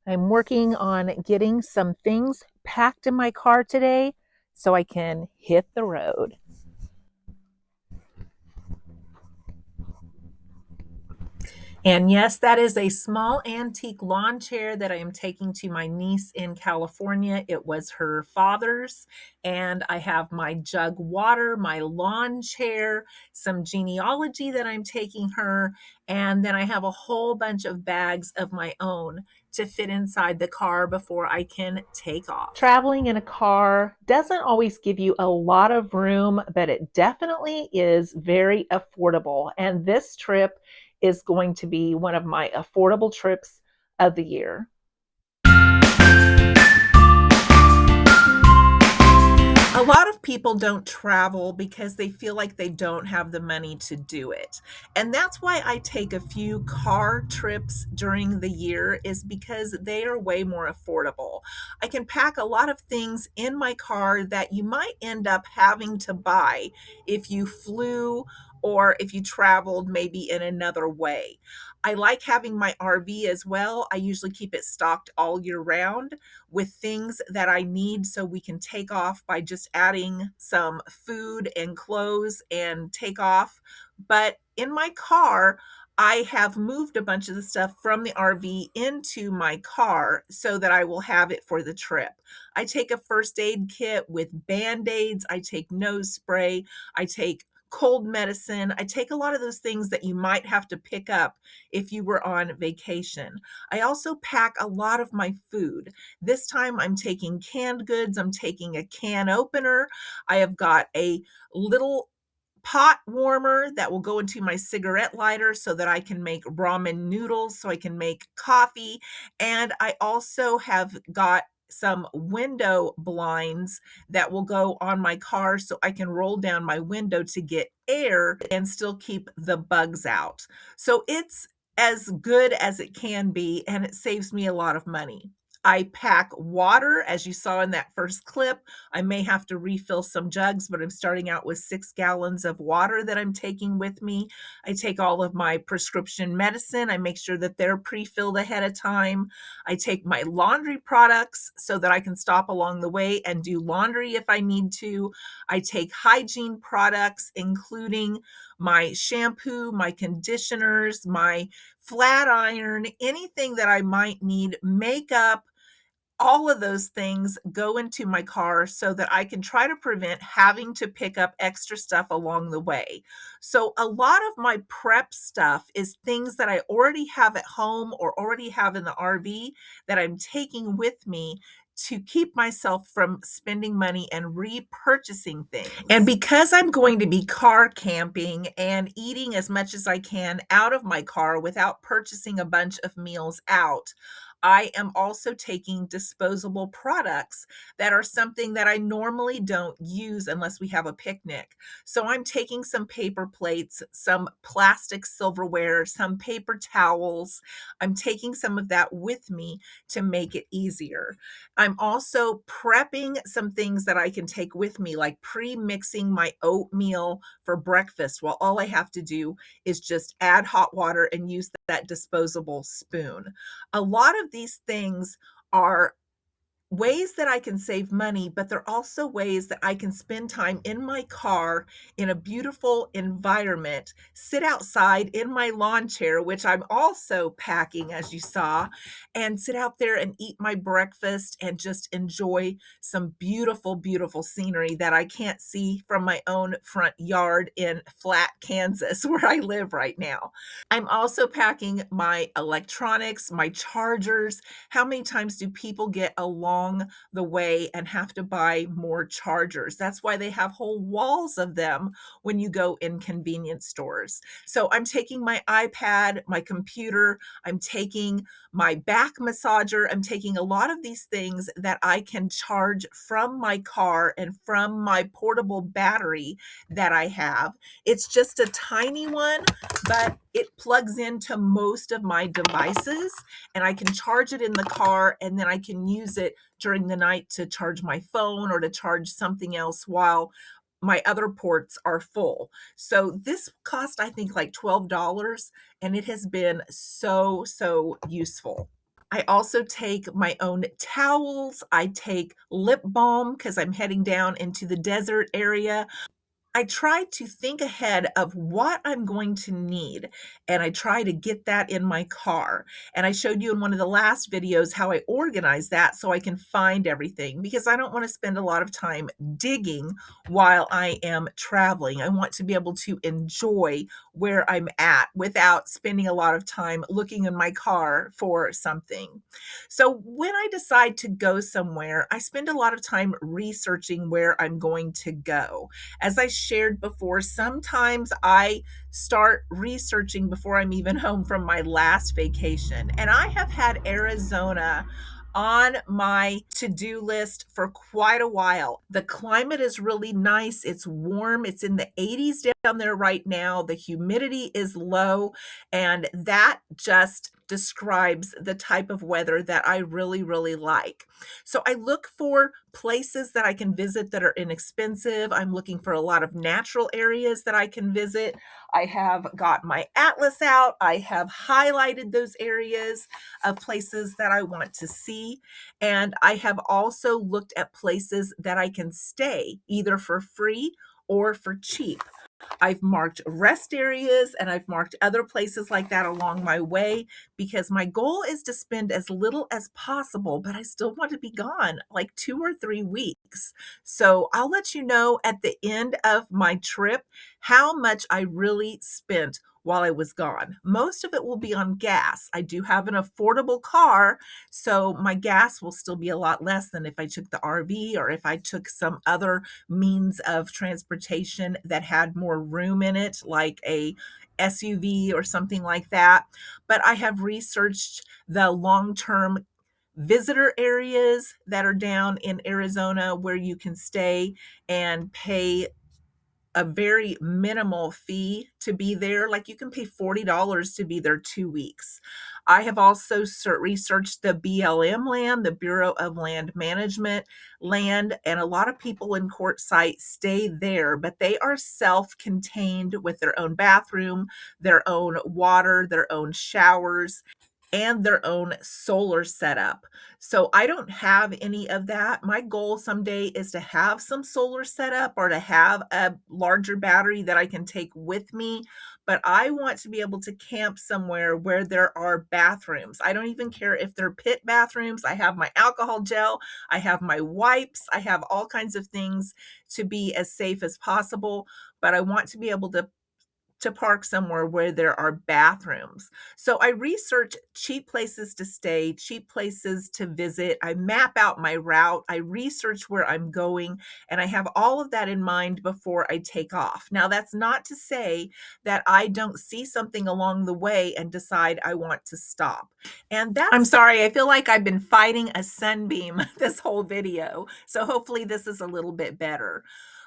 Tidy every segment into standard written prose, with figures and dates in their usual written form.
I'm working on getting some things packed in my car today so I can hit the road. And yes, that is a small antique lawn chair that I am taking to my niece in California. It was her father's. And I have my jug water, my lawn chair, some genealogy that I'm taking her. And then I have a whole bunch of bags of my own to fit inside the car before I can take off. Traveling in a car doesn't always give you a lot of room, but it definitely is very affordable. And this trip is going to be one of my affordable trips of the year. A lot of people don't travel because they feel like they don't have the money to do it. And that's why I take a few car trips during the year, is because they are way more affordable. I can pack a lot of things in my car that you might end up having to buy if you flew or if you traveled maybe in another way. I like having my RV as well. I usually keep it stocked all year round with things that I need so we can take off by just adding some food and clothes and take off. But in my car, I have moved a bunch of the stuff from the RV into my car so that I will have it for the trip. I take a first aid kit with Band-Aids, I take nose spray, I take cold medicine. I take a lot of those things that you might have to pick up if you were on vacation. I also pack a lot of my food. This time I'm taking canned goods. I'm taking a can opener. I have got a little pot warmer that will go into my cigarette lighter so that I can make ramen noodles, so I can make coffee. And I also have got some window blinds that will go on my car so I can roll down my window to get air and still keep the bugs out. So it's as good as it can be, and it saves me a lot of money. I pack water, as you saw in that first clip. I may have to refill some jugs, but I'm starting out with 6 gallons of water that I'm taking with me. I take all of my prescription medicine. I make sure that they're pre-filled ahead of time. I take my laundry products so that I can stop along the way and do laundry if I need to. I take hygiene products, including my shampoo, my conditioners, my flat iron, anything that I might need, makeup, all of those things go into my car so that I can try to prevent having to pick up extra stuff along the way. So a lot of my prep stuff is things that I already have at home or already have in the RV that I'm taking with me to keep myself from spending money and repurchasing things. And because I'm going to be car camping and eating as much as I can out of my car without purchasing a bunch of meals out, I am also taking disposable products that are something that I normally don't use unless we have a picnic. So I'm taking some paper plates, some plastic silverware, some paper towels. I'm taking some of that with me to make it easier. I'm also prepping some things that I can take with me, like pre-mixing my oatmeal for breakfast. Well, all I have to do is just add hot water and use that disposable spoon. A lot of these things are ways that I can save money, but they're also ways that I can spend time in my car in a beautiful environment, sit outside in my lawn chair, which I'm also packing, as you saw, and sit out there and eat my breakfast and just enjoy some beautiful, beautiful scenery that I can't see from my own front yard in Flat, Kansas, where I live right now. I'm also packing my electronics, my chargers. How many times do people get along the way and have to buy more chargers? That's why they have whole walls of them when you go in convenience stores. So I'm taking my iPad, my computer, I'm taking my back massager, I'm taking a lot of these things that I can charge from my car and from my portable battery that I have. It's just a tiny one, but it plugs into most of my devices, and I can charge it in the car, and then I can use it during the night to charge my phone or to charge something else while my other ports are full. So this cost, I think, like $12, and it has been so, so useful. I also take my own towels. I take lip balm because I'm heading down into the desert area. I try to think ahead of what I'm going to need, and I try to get that in my car. And I showed you in one of the last videos how I organize that so I can find everything because I don't want to spend a lot of time digging while I am traveling. I want to be able to enjoy where I'm at without spending a lot of time looking in my car for something. So when I decide to go somewhere, I spend a lot of time researching where I'm going to go. As I shared before, sometimes I start researching before I'm even home from my last vacation. And I have had Arizona on my to-do list for quite a while. The climate is really nice. It's warm. It's in the 80s down there right now. The humidity is low, and that just describes the type of weather that I really, really like. So I look for places that I can visit that are inexpensive. I'm looking for a lot of natural areas that I can visit. I have got my atlas out. I have highlighted those areas of places that I want to see. And I have also looked at places that I can stay either for free or for cheap. I've marked rest areas and I've marked other places like that along my way because my goal is to spend as little as possible, but I still want to be gone like 2 or 3 weeks. So I'll let you know at the end of my trip how much I really spent while I was gone. Most of it will be on gas. I do have an affordable car, so my gas will still be a lot less than if I took the RV or if I took some other means of transportation that had more room in it, like a SUV or something like that. But I have researched the long-term visitor areas that are down in Arizona where you can stay and pay a very minimal fee to be there. Like you can pay $40 to be there 2 weeks. I have also researched the BLM land, the Bureau of Land Management land, and a lot of people in Quartzsite stay there, but they are self-contained with their own bathroom, their own water, their own showers, and their own solar setup. So I don't have any of that. My goal someday is to have some solar setup or to have a larger battery that I can take with me. But I want to be able to camp somewhere where there are bathrooms. I don't even care if they're pit bathrooms. I have my alcohol gel, I have my wipes, I have all kinds of things to be as safe as possible. But I want to be able to park somewhere where there are bathrooms. So I research cheap places to stay, cheap places to visit. I map out my route. I research where I'm going, and I have all of that in mind before I take off. Now, that's not to say that I don't see something along the way and decide I want to stop. And I'm sorry, I feel like I've been fighting a sunbeam this whole video. So hopefully this is a little bit better.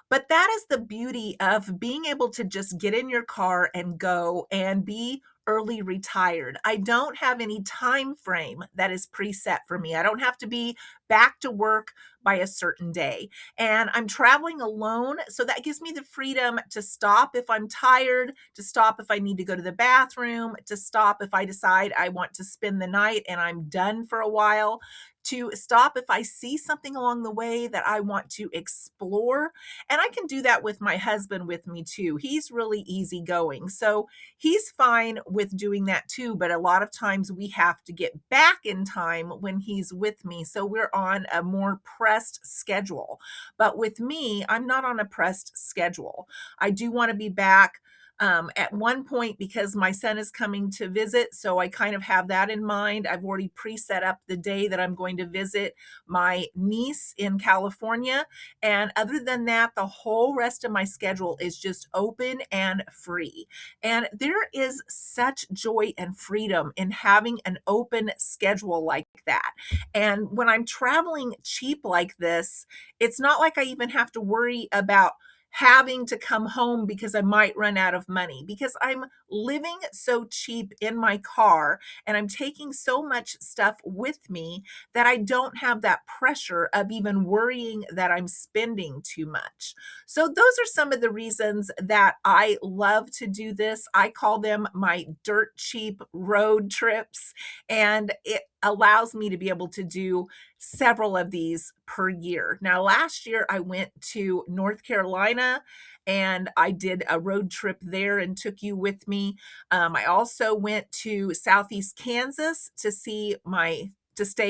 But that is the beauty of being able to just get in your car and go and be early retired. I don't have any time frame that is preset for me. I don't have to be back to work by a certain day. And I'm traveling alone, so that gives me the freedom to stop if I'm tired, to stop if I need to go to the bathroom, to stop if I decide I want to spend the night and I'm done for a while, to stop if I see something along the way that I want to explore. And I can do that with my husband with me too. He's really easygoing. So he's fine with doing that too. But a lot of times we have to get back in time when he's with me. So we're on a more pressed schedule. But with me, I'm not on a pressed schedule. I do want to be back at one point because my son is coming to visit. So I kind of have that in mind. I've already pre-set up the day that I'm going to visit my niece in California. And other than that, the whole rest of my schedule is just open and free. And there is such joy and freedom in having an open schedule like that. And when I'm traveling cheap like this, it's not like I even have to worry about having to come home because I might run out of money because I'm living so cheap in my car and I'm taking so much stuff with me that I don't have that pressure of even worrying that I'm spending too much. So those are some of the reasons that I love to do this. I call them my dirt cheap road trips, and allows me to be able to do several of these per year. Now, last year I went to North Carolina and I did a road trip there and took you with me. I also went to Southeast Kansas to stay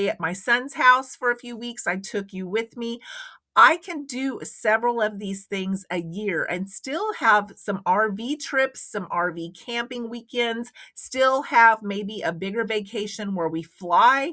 at my son's house for a few weeks. I took you with me. I can do several of these things a year and still have some RV trips, some RV camping weekends, still have maybe a bigger vacation where we fly,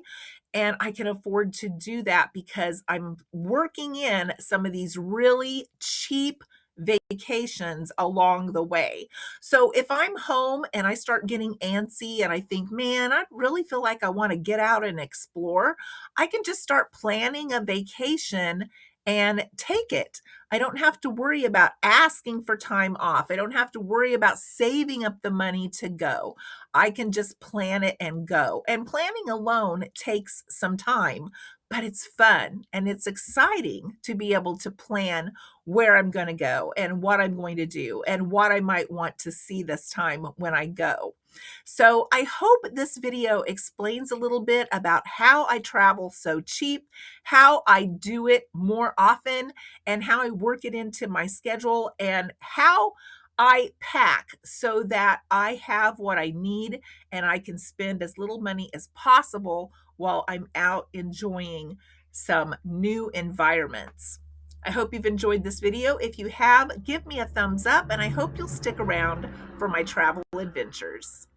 and I can afford to do that because I'm working in some of these really cheap vacations along the way. So if I'm home and I start getting antsy and I think, man, I really feel like I want to get out and explore, I can just start planning a vacation and take it. I don't have to worry about asking for time off. I don't have to worry about saving up the money to go. I can just plan it and go. And planning alone takes some time, but it's fun and it's exciting to be able to plan where I'm going to go and what I'm going to do and what I might want to see this time when I go. So I hope this video explains a little bit about how I travel so cheap, how I do it more often, and how I work it into my schedule, and how I pack so that I have what I need and I can spend as little money as possible while I'm out enjoying some new environments. I hope you've enjoyed this video. If you have, give me a thumbs up, and I hope you'll stick around for my travel adventures.